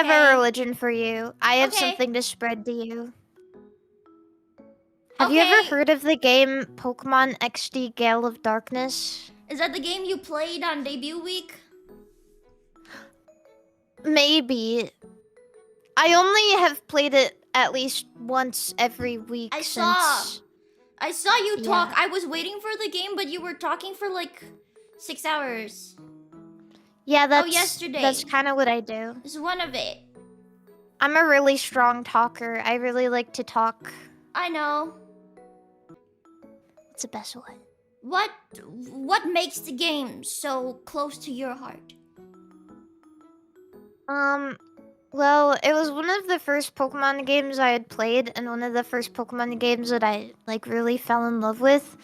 have a religion for you. I have Okay. something to spread to you. Have you Okay. ever heard of the game Pokemon XD Gale of Darkness? Is that the game you played on debut week? Maybe. I only have played it at least once every week since... I saw you talk. Yeah. I was waiting for the game, but you were talking for like 6 hours. Yeah, yesterday. that's kind of what I do. It's one of it. I'm a really strong talker. I really like to talk. I know. What's the best way? What makes the game so close to your heart? Well, it was one of the first Pokemon games I had played, and one of the first Pokemon games that I, like, really fell in love with.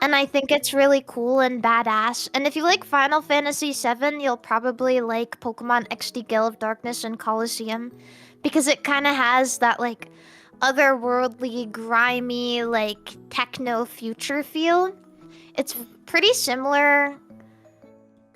And I think it's really cool and badass. And if you like Final Fantasy VII, you'll probably like Pokemon XD Gale of Darkness and Colosseum. Because it kind of has that, like, otherworldly, grimy, like, techno-future feel. It's pretty similar...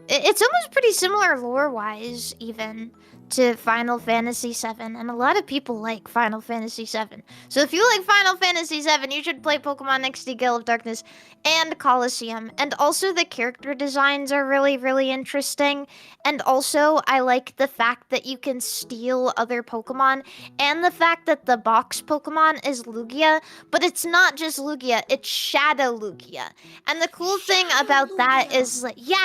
It's almost pretty similar lore-wise, even, to Final Fantasy VII, and a lot of people like Final Fantasy VII. So if you like Final Fantasy VII, you should play Pokemon XD Gale of Darkness and Colosseum. And also the character designs are really, really interesting. And also, I like the fact that you can steal other Pokemon, and the fact that the box Pokemon is Lugia, but it's not just Lugia, it's Shadow Lugia. And the cool thing about that is, like, yeah.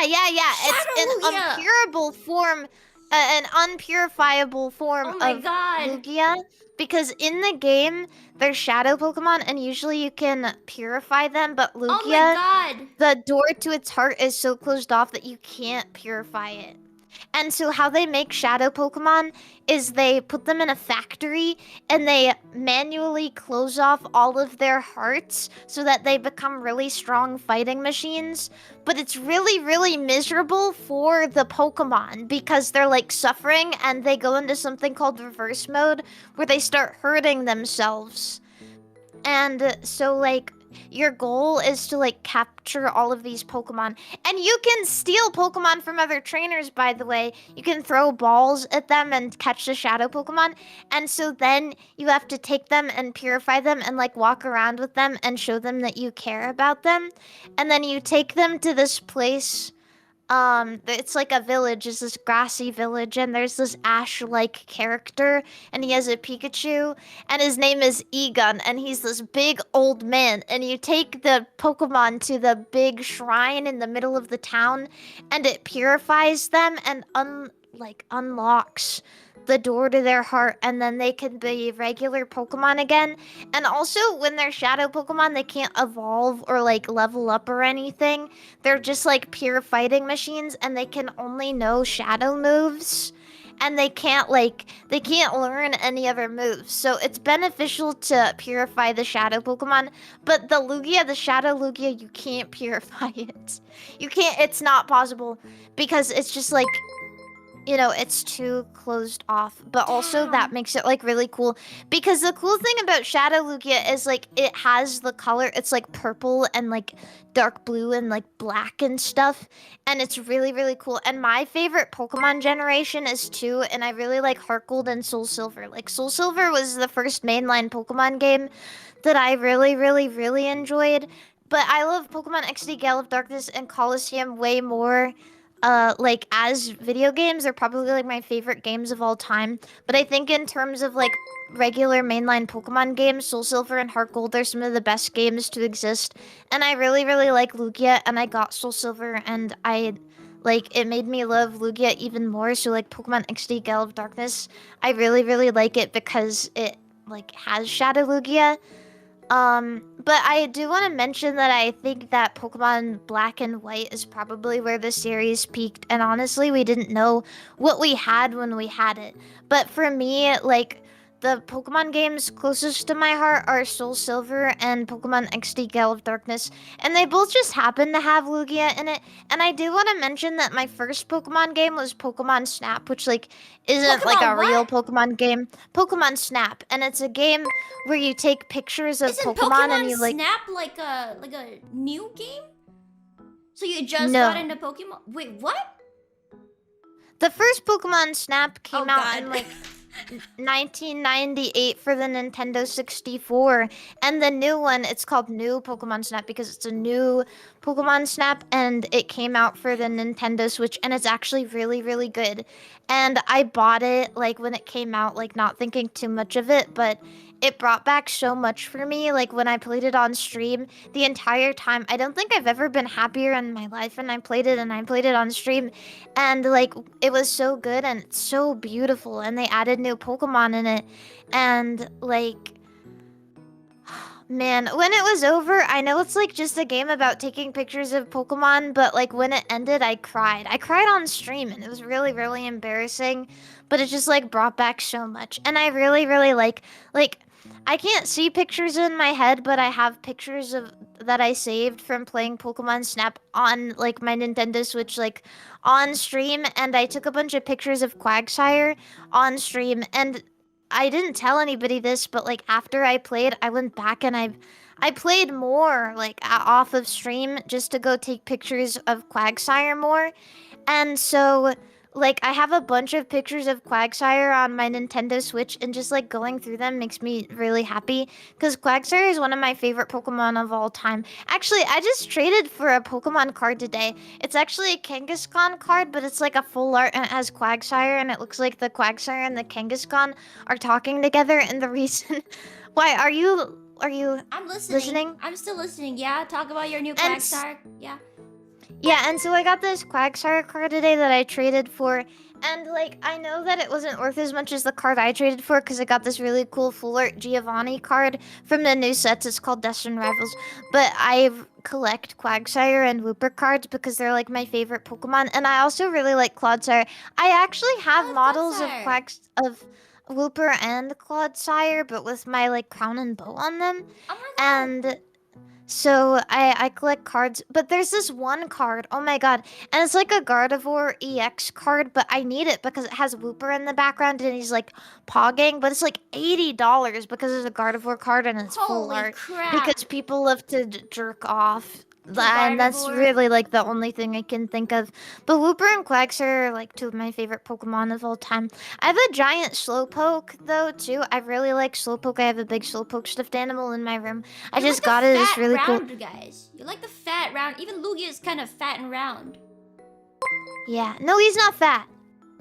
It's an unpurable form, an unpurifiable form of Lugia. Because in the game, they're shadow Pokemon, and usually you can purify them, but Lugia, the door to its heart is so closed off that you can't purify it. And so how they make shadow Pokemon is they put them in a factory and they manually close off all of their hearts so that they become really strong fighting machines. But it's really, really miserable for the Pokemon because they're like suffering and they go into something called reverse mode where they start hurting themselves. And so like your goal is to like capture all of these Pokemon. And you can steal Pokemon from other trainers, by the way. You can throw balls at them and catch the shadow Pokemon. And so then you have to take them and purify them and like walk around with them and show them that you care about them. And then you take them to this place. It's like a village, it's this grassy village, and there's this Ash-like character, and he has a Pikachu, and his name is Egon, and he's this big old man, and you take the Pokemon to the big shrine in the middle of the town, and it purifies them and unlocks the door to their heart, and then they can be regular Pokemon again. And also, when they're shadow Pokemon, they can't evolve or like level up or anything. They're just like pure fighting machines, and they can only know shadow moves. And they can't learn any other moves. So it's beneficial to purify the shadow Pokemon, but the Lugia, the shadow Lugia, you can't purify it. You can't, it's not possible because it's just like, you know, it's too closed off, but also that makes it like really cool because the cool thing about Shadow Lugia is like it has the color, it's like purple and like dark blue and like black and stuff, and it's really, really cool. And my favorite Pokemon generation is 2, and I really like Heart Gold and Soul Silver. Like Soul Silver was the first mainline Pokemon game that I really, really, really enjoyed, but I love Pokemon XD Gale of Darkness and Colosseum way more. Like as video games, they're probably like my favorite games of all time. But I think in terms of like regular mainline Pokemon games, Soul Silver and Heart Gold are some of the best games to exist. And I really, really like Lugia, and I got Soul Silver, and it made me love Lugia even more. So like Pokemon XD Gale of Darkness, I really, really like it because it like has Shadow Lugia. But I do want to mention that I think that Pokemon Black and White is probably where the series peaked, and honestly, we didn't know what we had when we had it. But for me, like, the Pokemon games closest to my heart are Soul Silver and Pokemon XD Gale of Darkness, and they both just happen to have Lugia in it. And I do want to mention that my first Pokemon game was Pokemon Snap, which like isn't like a real Pokemon game. Pokemon Snap, and it's a game where you take pictures of Pokemon and you like. Isn't Pokemon Snap like a new game? So you just got into Pokemon? Wait, what? The first Pokemon Snap came out in like 1998 for the Nintendo 64. And the new one, it's called New Pokemon Snap because it's a new Pokemon Snap and it came out for the Nintendo Switch and it's actually really, really good. And I bought it like when it came out, like not thinking too much of it, but it brought back so much for me. Like when I played it on stream the entire time, I don't think I've ever been happier in my life. And I played it on stream and like it was so good and it's so beautiful and they added new Pokemon in it and like man, when it was over, I know it's like just a game about taking pictures of Pokemon, but like when it ended, I cried. I cried on stream and it was really, really embarrassing, but it just like brought back so much. And I really, really like I can't see pictures in my head, but I have pictures of that I saved from playing Pokemon Snap on like my Nintendo Switch like on stream and I took a bunch of pictures of Quagsire on stream and I didn't tell anybody this, but like after I played, I went back and I played more like off of stream just to go take pictures of Quagsire more. And so like I have a bunch of pictures of Quagsire on my Nintendo Switch and just like going through them makes me really happy because Quagsire is one of my favorite Pokemon of all time. Actually, I just traded for a Pokemon card today. It's actually a Kangaskhan card, but it's like a full art and it has Quagsire and it looks like the Quagsire and the Kangaskhan are talking together and the reason why are you I'm listening? I'm still listening. Yeah, talk about your new And Quagsire. Yeah. yeah, and so I got this Quagsire card today that I traded for. And, like, I know that it wasn't worth as much as the card I traded for because I got this really cool full art Giovanni card from the new sets. It's called Destined Rivals. But I collect Quagsire and Wooper cards because they're, like, my favorite Pokemon. And I also really like Clodsire. I actually have models of Wooper and Clodsire, but with my, like, crown and bow on them. Oh my god. And so I collect cards, but there's this one card, oh my god, and it's like a Gardevoir EX card, but I need it because it has Wooper in the background and he's like pogging, but it's like $80 because it's a Gardevoir card and it's full Holy art crap. because people love to jerk off. To And that's Gardevoir. really like the only thing I can think of. But Wooper and Quagsire are like two of my favorite Pokemon of all time. I have a giant slowpoke though too. I really like slowpoke. I have a big slowpoke stuffed animal in my room. I just got it. It's really cool. Guys. You like the fat round. Even Lugia is kind of fat and round. Yeah. No, he's not fat.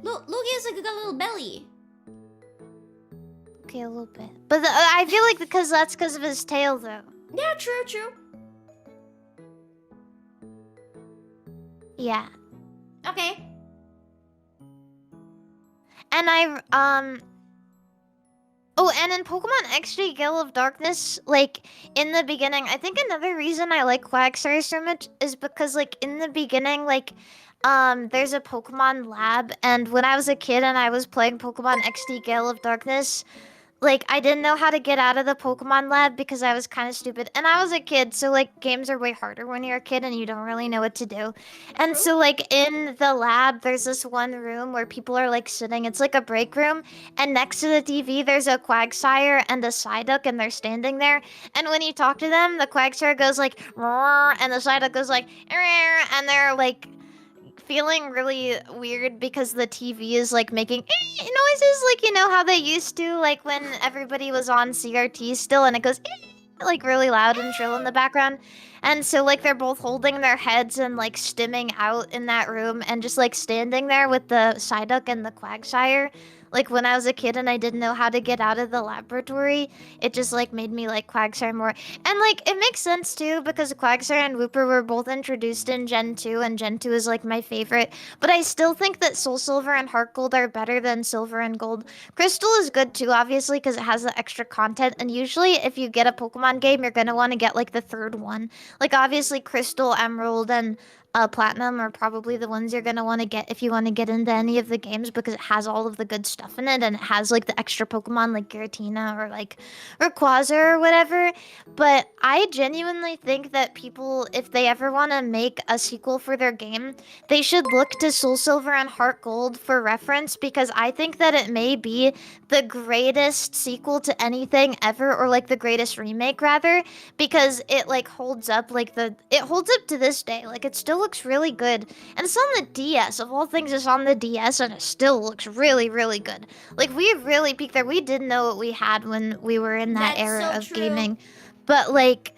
Lugia is like got a little belly. Okay, a little bit. But I feel like that's because of his tail though. Yeah, true, true. Yeah. Okay. And oh, and in Pokemon XD Gale of Darkness, like, in the beginning, I think another reason I like Quagsire so much is because, like, in the beginning, like, there's a Pokemon lab, and when I was a kid and I was playing Pokemon XD Gale of Darkness, like, I didn't know how to get out of the Pokemon lab because I was kind of stupid. And I was a kid, so, like, games are way harder when you're a kid and you don't really know what to do. And so, like, in the lab, there's this one room where people are, like, sitting. It's like a break room. And next to the TV, there's a Quagsire and a Psyduck, and they're standing there. And when you talk to them, the Quagsire goes, like, roar, and the Psyduck goes, like, "Rrr," and they're, like, feeling really weird because the TV is like making noises like you know how they used to like when everybody was on CRT still and it goes like really loud and shrill in the background. And so like they're both holding their heads and like stimming out in that room and just like standing there with the Psyduck and the Quagsire. Like when I was a kid and I didn't know how to get out of the laboratory, it just like made me like Quagsire more. And like it makes sense too because Quagsire and Wooper were both introduced in Gen 2 and Gen 2 is like my favorite. But I still think that Soul Silver and Heart Gold are better than Silver and Gold. Crystal is good too, obviously, because it has the extra content. And usually if you get a Pokemon game, you're going to want to get like the third one. Like obviously Crystal, Emerald, and Platinum are probably the ones you're gonna want to get if you want to get into any of the games because it has all of the good stuff in it and it has like the extra Pokemon like Giratina or like Rayquaza or whatever. But I genuinely think that people, if they ever want to make a sequel for their game, they should look to Soul Silver and Heart Gold for reference because I think that it may be the greatest sequel to anything ever or like the greatest remake rather because it like holds up like it holds up to this day. Like it's still still looks really good. And it's on the DS. Of all things, it's on the DS, and it still looks really, really good. Like, we really peaked there. We didn't know what we had when we were in that era of gaming. But, like,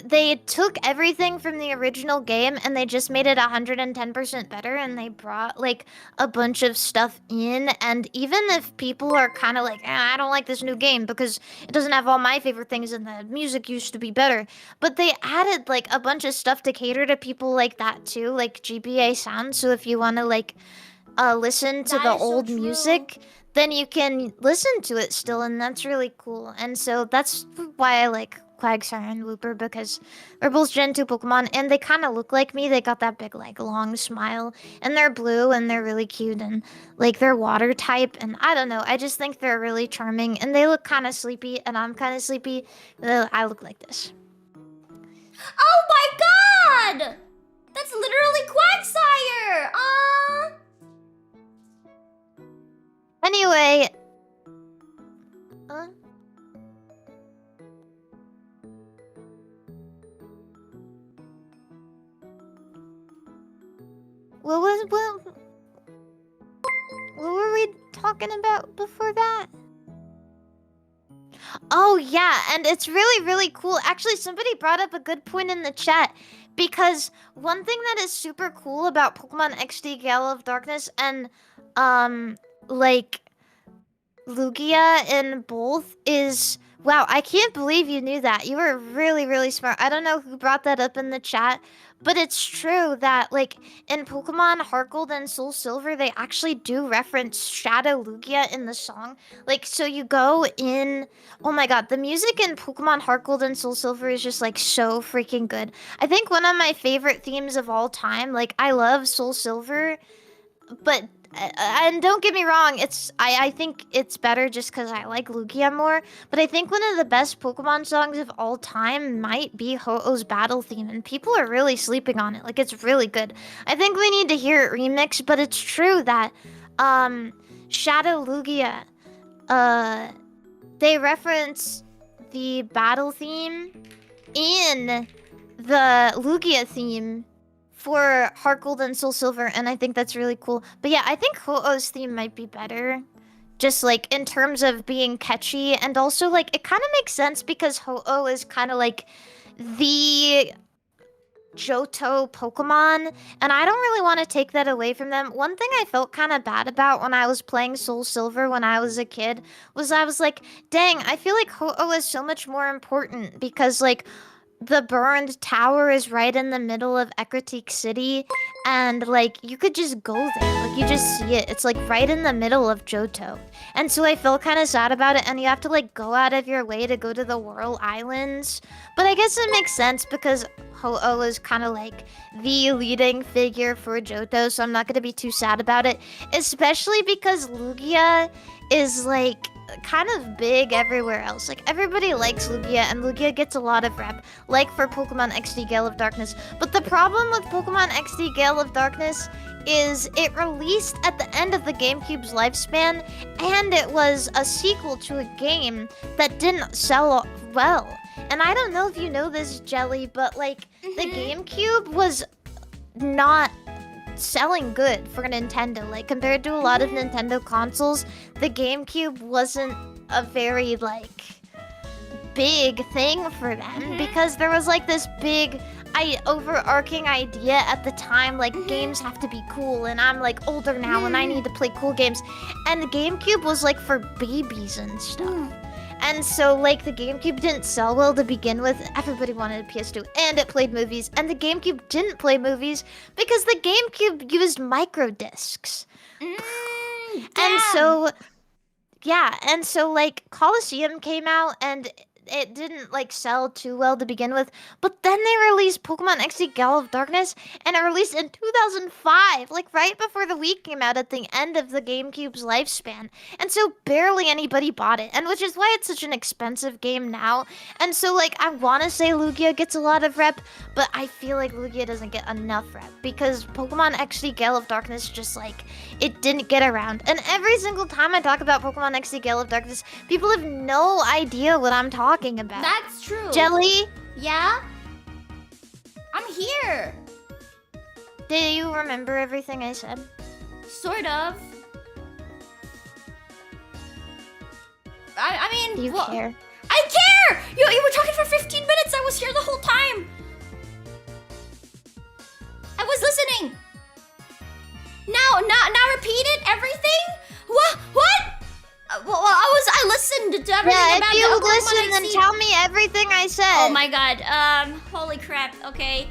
they took everything from the original game and they just made it 110% better, and they brought like a bunch of stuff in. And even if people are kind of like, I don't like this new game because it doesn't have all my favorite things and the music used to be better, but they added like a bunch of stuff to cater to people like that too, like GBA sound. So if you want to like listen to the old music, then you can listen to it still, and that's really cool. And so that's why I like Quagsire and Wooper, because they're both Gen 2 Pokemon, and they kind of look like me. They got that big, like, long smile, and they're blue, and they're really cute, and, like, they're water type, and I don't know. I just think they're really charming, and they look kind of sleepy, and I'm kind of sleepy. I look like this. Oh my god! That's literally Quagsire! Anyway... What were we talking about before that? Oh yeah, and it's really, really cool. Actually, somebody brought up a good point in the chat, because one thing that is super cool about Pokemon XD Gale of Darkness and like Lugia in both is, wow, I can't believe you knew that. You were really, really smart. I don't know who brought that up in the chat, but it's true that, like, in Pokemon Heart Gold and Soul Silver, they actually do reference Shadow Lugia in the song. Like, so you go in... Oh my god, the music in Pokemon Heart Gold and Soul Silver is just, like, so freaking good. I think one of my favorite themes of all time, like, I love Soul Silver, but... and don't get me wrong, I think it's better just because I like Lugia more, but I think one of the best Pokemon songs of all time might be Ho-Oh's battle theme, and people are really sleeping on it. Like, it's really good. I think we need to hear it remixed, but it's true that Shadow Lugia, they reference the battle theme in the Lugia theme for Heart Gold and Soul Silver, and I think that's really cool. But yeah, I think Ho-Oh's theme might be better, just like in terms of being catchy, and also like it kind of makes sense because Ho-Oh is kind of like the Johto Pokemon, and I don't really want to take that away from them. One thing I felt kind of bad about when I was playing Soul Silver when I was a kid was I was like, dang, I feel like Ho-Oh is so much more important because like the burned tower is right in the middle of Ecruteak City, and like you could just go there, like you just see it. It's like right in the middle of Johto, and so I felt kind of sad about it. And you have to like go out of your way to go to the Whirl Islands, but I guess it makes sense because Ho-Oh is kind of like the leading figure for Johto, so I'm not gonna be too sad about it, especially because Lugia is like kind of big everywhere else. Like, everybody likes Lugia, and Lugia gets a lot of rep, like for Pokemon XD Gale of Darkness. But the problem with Pokemon XD Gale of Darkness is it released at the end of the GameCube's lifespan, and it was a sequel to a game that didn't sell well. And I don't know if you know this, Jelly, but like, the GameCube was not selling good for Nintendo. Like, compared to a lot of Nintendo consoles, the GameCube wasn't a very like big thing for them, because there was like this big overarching idea at the time, like games have to be cool, and I'm like older now and I need to play cool games, and the GameCube was like for babies and stuff. And so, like, the GameCube didn't sell well to begin with. Everybody wanted a PS2, and it played movies. And the GameCube didn't play movies because the GameCube used micro discs. And so, yeah, and so, like, Coliseum came out, and it didn't, like, sell too well to begin with. But then they released Pokemon XD Gale of Darkness, and it released in 2005, like, right before the Wii came out at the end of the GameCube's lifespan. And so barely anybody bought it, and which is why it's such an expensive game now. And so, like, I want to say Lugia gets a lot of rep, but I feel like Lugia doesn't get enough rep, because Pokemon XD Gale of Darkness just, like, it didn't get around. And every single time I talk about Pokemon XD Gale of Darkness, people have no idea what I'm talking about. That's true. Jelly? Yeah? I'm here. Do you remember everything I said? Sort of. I mean, Do you care? I care! You were talking for 15 minutes. I was here the whole time. I was listening. Now repeat it. Everything? What? Well, I listened to everything Yeah, about if you the Pokemon listen, then XD. tell me everything I said. Oh my god. Holy crap. Okay.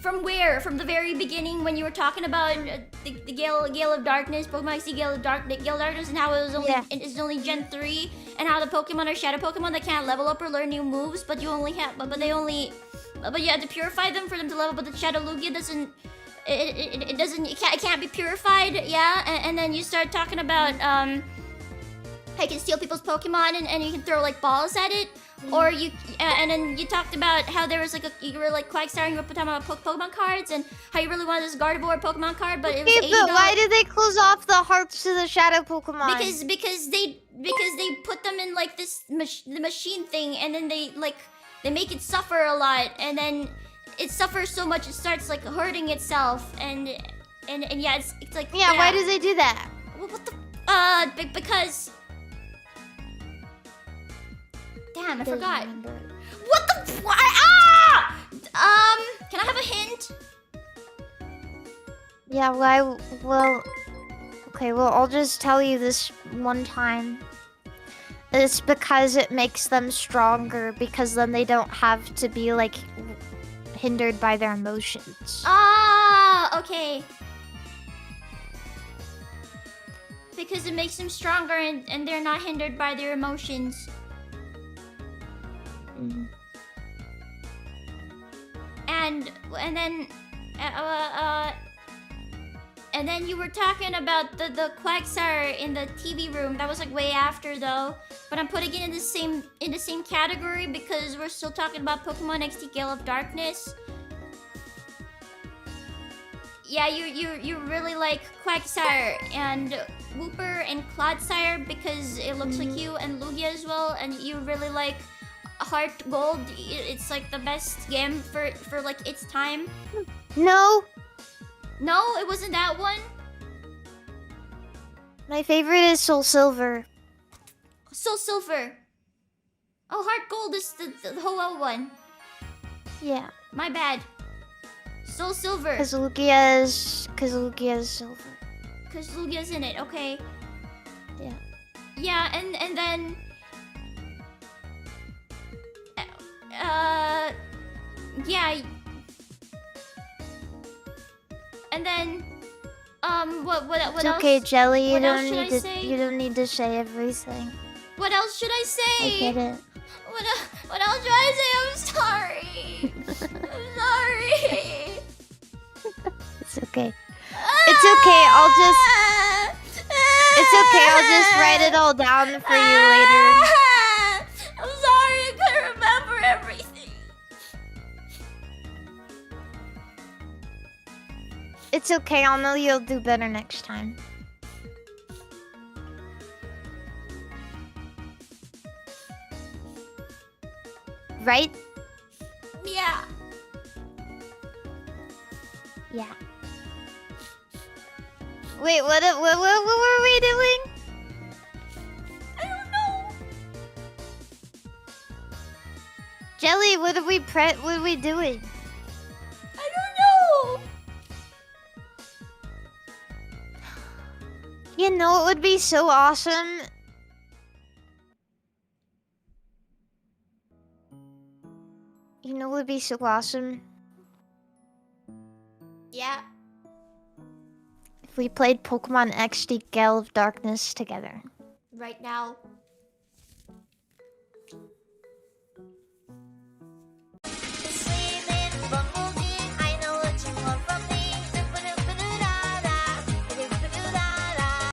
From where? From the very beginning when you were talking about the Gale of Darkness, Pokemon XD Gale of Darkness, and how it was only it's only Gen 3, and how the Pokemon are Shadow Pokemon that can't level up or learn new moves, but you only have, but you have to purify them for them to level. But the Shadow Lugia doesn't. It can't be purified. Yeah, and then you start talking about how you can steal people's Pokemon and you can throw like balls at it. Or you, and then you talked about how there was like you were like Quagsire and you were talking about Pokemon cards and how you really wanted this Gardevoir Pokemon card, but it was $80. But why did they close off the hearts to the shadow Pokemon? Because they put them in like this the machine thing, and then they make it suffer a lot, and then it suffers so much it starts like hurting itself, and yeah, it's like yeah. Why did they do that? Well, what the because. Damn, I forgot. What the? Ah! Can I have a hint? Yeah, well, okay, well, I'll just tell you this one time. It's because it makes them stronger, because then they don't have to be, like, hindered by their emotions. Ah, okay. Because it makes them stronger and they're not hindered by their emotions. And then you were talking about the Quagsire in the TV room. That was like way after though. But I'm putting it in the same category because we're still talking about Pokemon XD Gale of Darkness. Yeah, you really like Quagsire and Wooper and Clodsire because it looks like you, and Lugia as well, and you really like Heart Gold. It's like the best game for like its time. No, it wasn't that one. My favorite is Soul Silver. Soul Silver. Oh, Heart Gold is the whole one. Yeah. My bad. Soul Silver. Because Lugia is silver. Because Lugia's in it. Okay. Yeah. Yeah, and then. Yeah. And then, what It's else? okay, Jelly. You don't need to say everything. What else should I say? I get it. What else should I say? I'm sorry. I'm sorry. It's okay. It's okay. It's okay. I'll just write it all down for you later. I'm sorry. I couldn't remember everything. It's okay. I'll know you'll do better next time. Right? Yeah. Yeah. Wait, what were we doing? I don't know. Jelly, what are we doing? I don't know. You know, it would be so awesome. You know, it would be so awesome. Yeah. If we played Pokemon XD Gale of Darkness together. Right now.